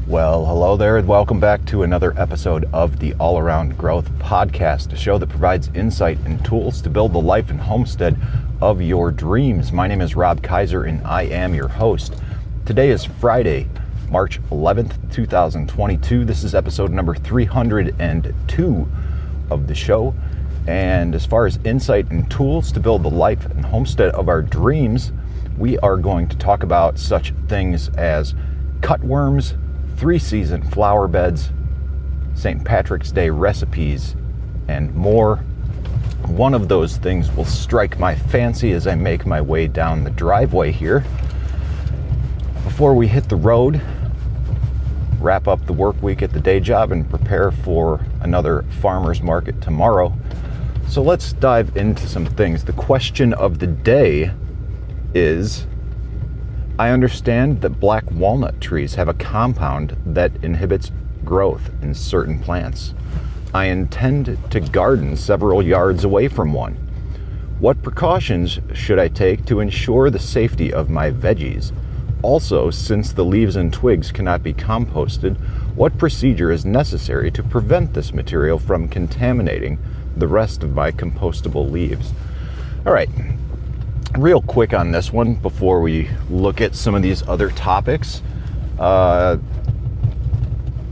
Well, hello there, and welcome back to another episode of the All Around Growth Podcast, a show that provides insight and tools to build the life and homestead of your dreams. My name is Rob Kaiser, and I am your host. Today is Friday, March 11th, 2022. This is episode number 302 of the show. And as far as insight and tools to build the life and homestead of our dreams, we are going to talk about such things as cutworms, 3-season flower beds, St. Patrick's Day recipes, and more. One of those things will strike my fancy as I make my way down the driveway here. Before we hit the road, wrap up the work week at the day job, and prepare for another farmer's market tomorrow. So let's dive into some things. The question of the day is, I understand that black walnut trees have a compound that inhibits growth in certain plants. I intend to garden several yards away from one. What precautions should I take to ensure the safety of my veggies? Also, since the leaves and twigs cannot be composted, what procedure is necessary to prevent this material from contaminating the rest of my compostable leaves? All right. Real quick on this one before we look at some of these other topics.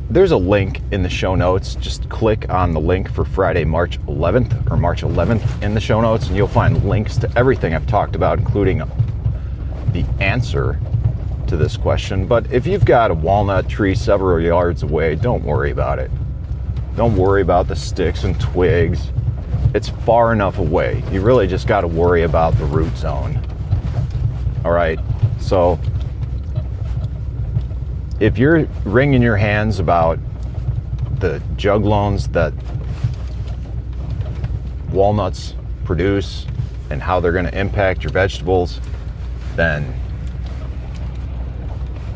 There's a link in the show notes. Just click on the link for Friday, March 11th or March 11th in the show notes, and you'll find links to everything I've talked about, including the answer to this question. But if you've got a walnut tree several yards away, don't worry about it. Don't worry about the sticks and twigs. It's far enough away. You really just got to worry about the root zone. All right. So if you're wringing your hands about the juglones that walnuts produce and how they're going to impact your vegetables, then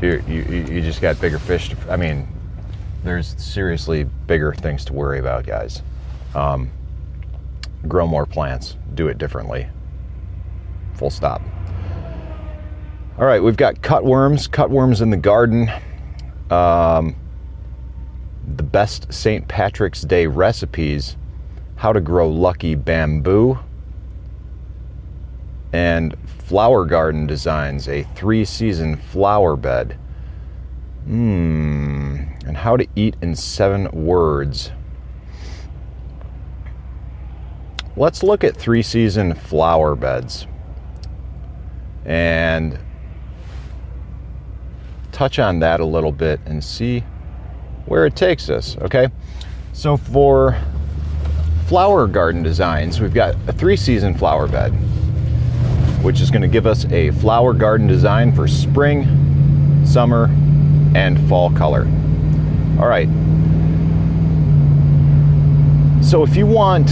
you just got bigger fish to, there's seriously bigger things to worry about, guys. Grow more plants, do it differently. Full stop. All right, we've got cutworms in the garden. The best St. Patrick's Day recipes, how to grow lucky bamboo, and flower garden designs, a 3-season flower bed. And how to eat in 7 words. Let's look at 3-season flower beds and touch on that a little bit and see where it takes us, okay? So for flower garden designs, we've got a 3-season flower bed, which is going to give us a flower garden design for spring, summer, and fall color. All right. So if you want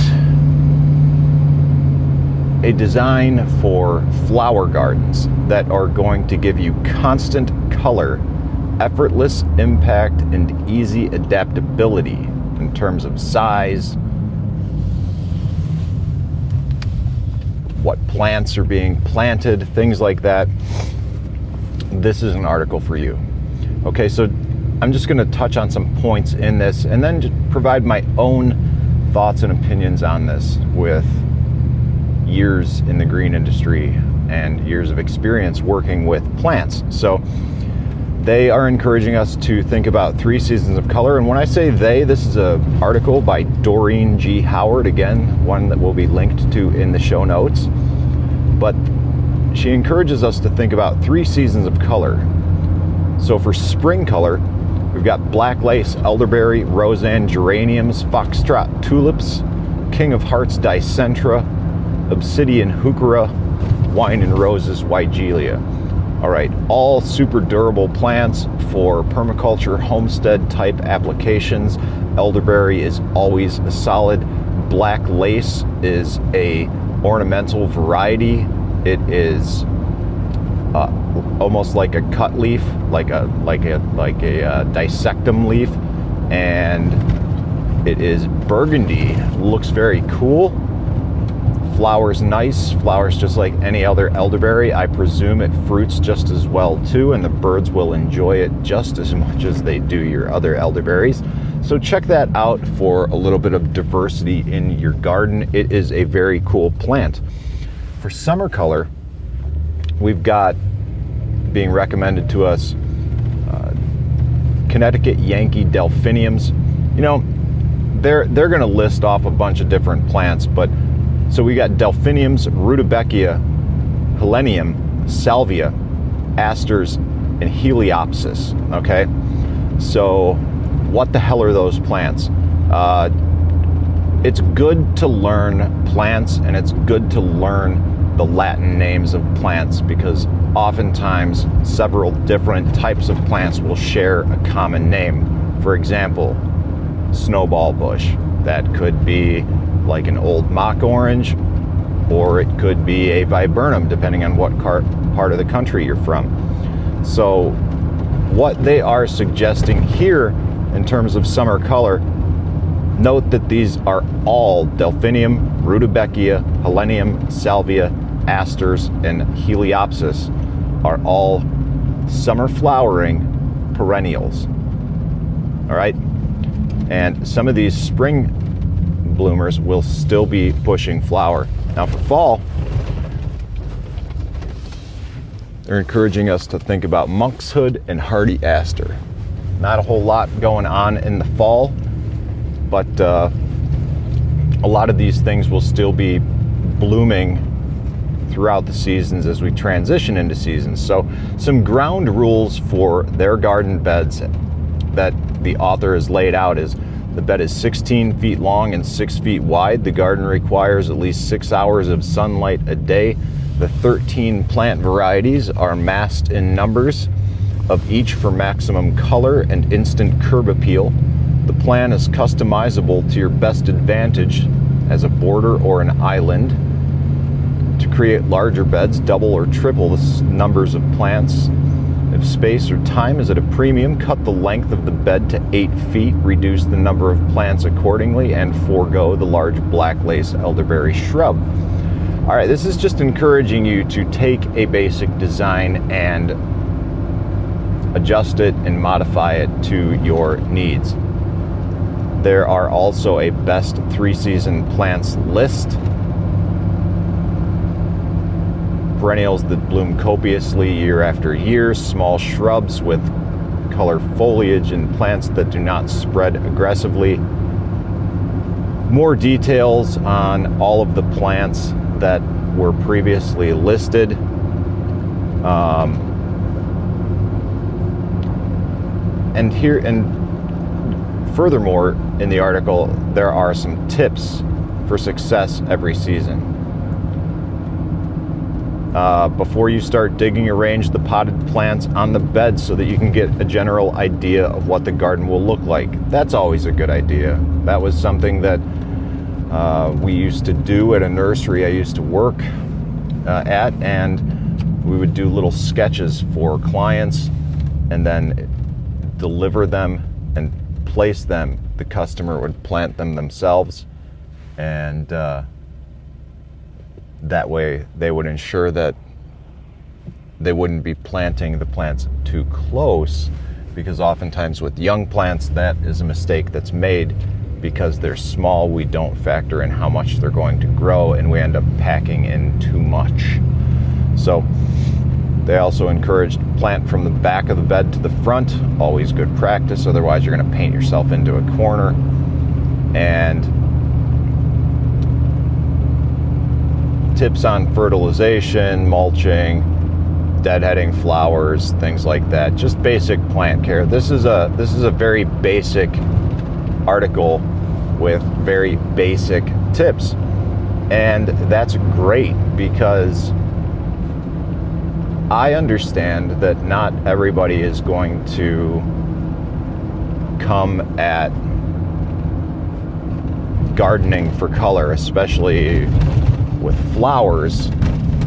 a design for flower gardens that are going to give you constant color, effortless impact, and easy adaptability in terms of size, what plants are being planted, things like that, this is an article for you. Okay, so I'm just going to touch on some points in this and then just provide my own thoughts and opinions on this with years in the green industry and years of experience working with plants. So they are encouraging us to think about 3 seasons of color. And when I say they, this is an article by Doreen G. Howard, again, one that will be linked to in the show notes. But she encourages us to think about 3 seasons of color. So for spring color, we've got black lace, elderberry, roseanne, geraniums, foxtrot tulips, king of hearts, dicentra, obsidian heuchera, wine and roses, weigelia. All right, all super durable plants for permaculture, homestead type applications. Elderberry is always a solid. Black lace is a ornamental variety. It is almost like a cut leaf, like a dissectum leaf, and it is burgundy. Looks very cool. flowers nice, flowers just like any other elderberry. I presume it fruits just as well too, and the birds will enjoy it just as much as they do your other elderberries. So check that out for a little bit of diversity in your garden. It is a very cool plant. For summer color, we've got, being recommended to us, Connecticut Yankee delphiniums. You know, they're going to list off a bunch of different plants, but so we got delphiniums, rudbeckia, helenium, salvia, asters, and heliopsis. Okay, so what the hell are those plants? It's good to learn plants, and it's good to learn the Latin names of plants, because oftentimes several different types of plants will share a common name. For example, snowball bush. That could be like an old mock orange, or it could be a viburnum, depending on what part of the country you're from. So what they are suggesting here in terms of summer color, note that these are all delphinium, rudbeckia, helenium, salvia, asters, and heliopsis are all summer flowering perennials. All right, and some of these spring bloomers will still be pushing flower. Now for fall, they're encouraging us to think about monkshood and hardy aster. Not a whole lot going on in the fall, but a lot of these things will still be blooming throughout the seasons as we transition into seasons. So some ground rules for their garden beds that the author has laid out is: the bed is 16 feet long and 6 feet wide. The garden requires at least 6 hours of sunlight a day. The 13 plant varieties are massed in numbers of each for maximum color and instant curb appeal. The plan is customizable to your best advantage as a border or an island. To create larger beds, double or triple the numbers of plants. If space or time is at a premium, cut the length of the bed to 8 feet, reduce the number of plants accordingly, and forego the large black lace elderberry shrub. All right, this is just encouraging you to take a basic design and adjust it and modify it to your needs. There are also a best 3-season plants list. Perennials that bloom copiously year after year, small shrubs with color foliage, and plants that do not spread aggressively. More details on all of the plants that were previously listed. And furthermore, in the article, there are some tips for success every season. Before you start digging, arrange the potted plants on the bed so that you can get a general idea of what the garden will look like. That's always a good idea. That was something that we used to do at a nursery I used to work at, and we would do little sketches for clients and then deliver them and place them. The customer would plant them themselves, and that way they would ensure that they wouldn't be planting the plants too close, because oftentimes with young plants that is a mistake that's made. Because they're small, we don't factor in how much they're going to grow, and we end up packing in too much. So they also encouraged plant from the back of the bed to the front, always good practice, otherwise you're going to paint yourself into a corner. And tips on fertilization, mulching, deadheading flowers, things like that. Just basic plant care. This is a very basic article with very basic tips, and that's great, because I understand that not everybody is going to come at gardening for color, especially with flowers,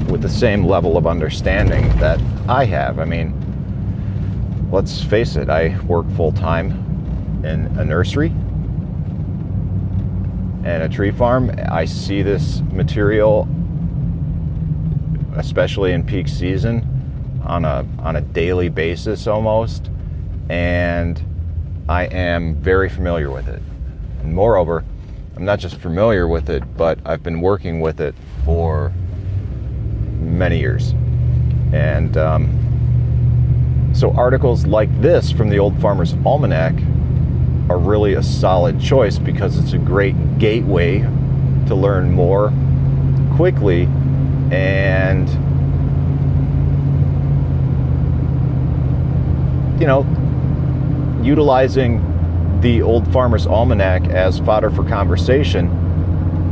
with the same level of understanding that I have. I mean, let's face it, I work full-time in a nursery, and a tree farm. I see this material, especially in peak season, on a daily basis almost, and I am very familiar with it. And moreover, I'm not just familiar with it, but I've been working with it for many years. And so articles like this from the Old Farmer's Almanac are really a solid choice, because it's a great gateway to learn more quickly and, you know, utilizing the Old Farmer's Almanac as fodder for conversation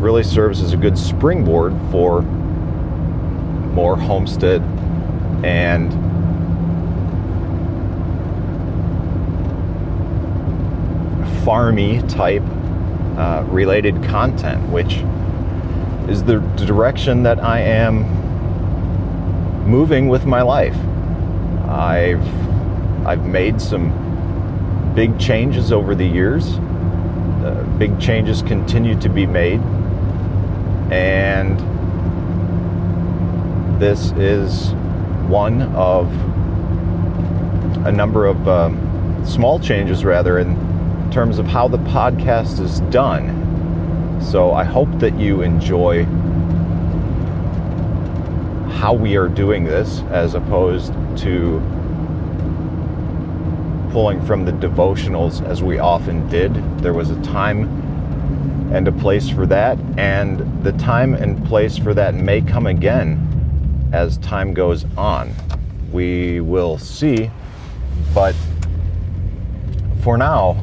really serves as a good springboard for more homestead and farmy type related content, which is the direction that I am moving with my life. I've made some big changes over the years. Big changes continue to be made, and this is one of a number of small changes, rather, in terms of how the podcast is done. So I hope that you enjoy how we are doing this, as opposed to pulling from the devotionals as we often did. There was a time and a place for that, and the time and place for that may come again as time goes on. We will see, but for now,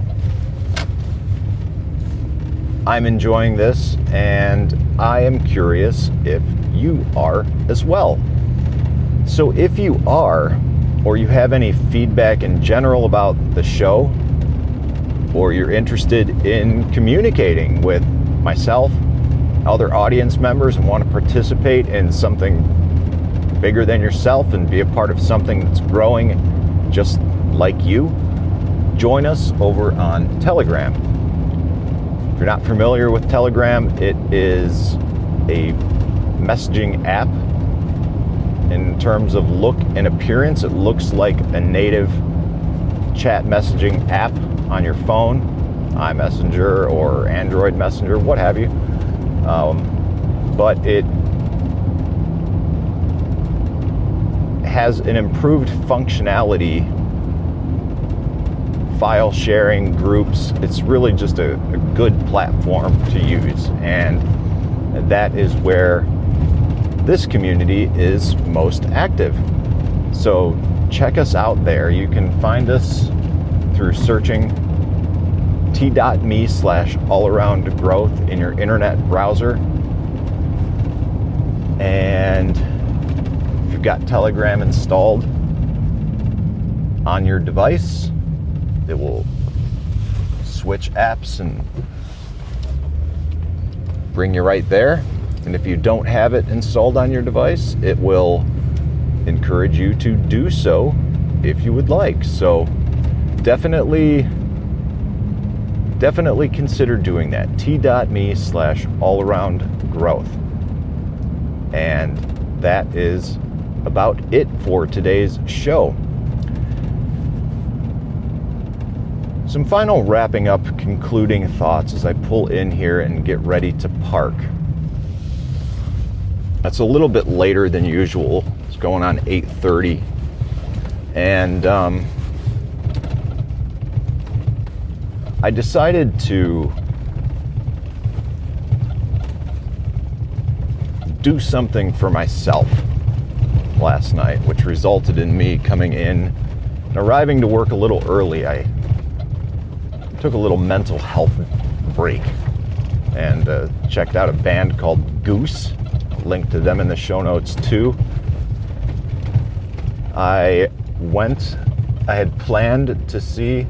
I'm enjoying this, and I am curious if you are as well. So if you are, or you have any feedback in general about the show, or you're interested in communicating with myself, other audience members, and want to participate in something bigger than yourself and be a part of something that's growing just like you, join us over on Telegram. If you're not familiar with Telegram, it is a messaging app. In terms of look and appearance, it looks like a native chat messaging app on your phone, iMessenger or Android Messenger, what have you. But it has an improved functionality, file sharing, groups. It's really just a good platform to use, and that is where this community is most active. So check us out there. You can find us through searching t.me/allaroundgrowth in your internet browser. And if you've got Telegram installed on your device, it will switch apps and bring you right there. And if you don't have it installed on your device, it will encourage you to do so if you would like. So definitely consider doing that. t.me/allaroundgrowth. And that is about it for today's show. Some final wrapping up, concluding thoughts as I pull in here and get ready to park. That's a little bit later than usual. It's going on 8:30. And I decided to do something for myself last night, which resulted in me coming in and arriving to work a little early. I took a little mental health break and checked out a band called Goose. Link to them in the show notes too. I had planned to see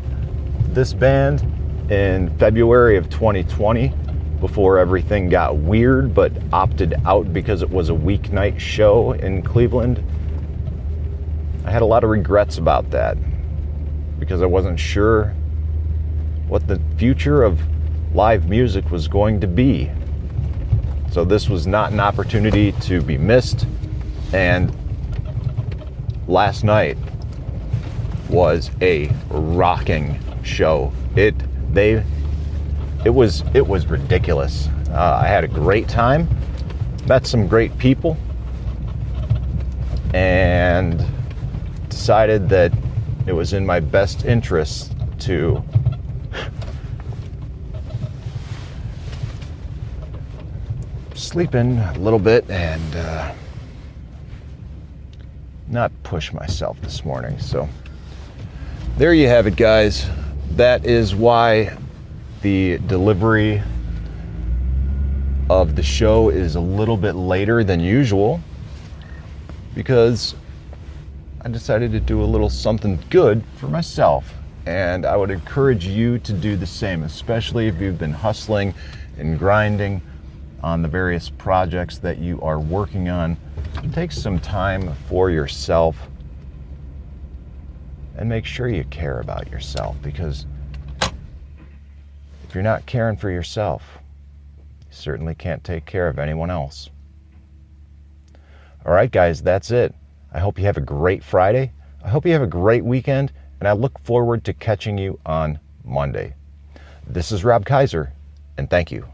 this band in February of 2020 before everything got weird, but opted out because it was a weeknight show in Cleveland. I had a lot of regrets about that because I wasn't sure what the future of live music was going to be. So this was not an opportunity to be missed. And last night was a rocking show. It was ridiculous. I had a great time, met some great people, and decided that it was in my best interest to sleep in a little bit and not push myself this morning. So there you have it, guys. That is why the delivery of the show is a little bit later than usual, because I decided to do a little something good for myself. And I would encourage you to do the same, especially if you've been hustling and grinding on the various projects that you are working on. Take some time for yourself and make sure you care about yourself, because if you're not caring for yourself, you certainly can't take care of anyone else. All right, guys, that's it. I hope you have a great Friday. I hope you have a great weekend, and I look forward to catching you on Monday. This is Rob Kaiser, and thank you.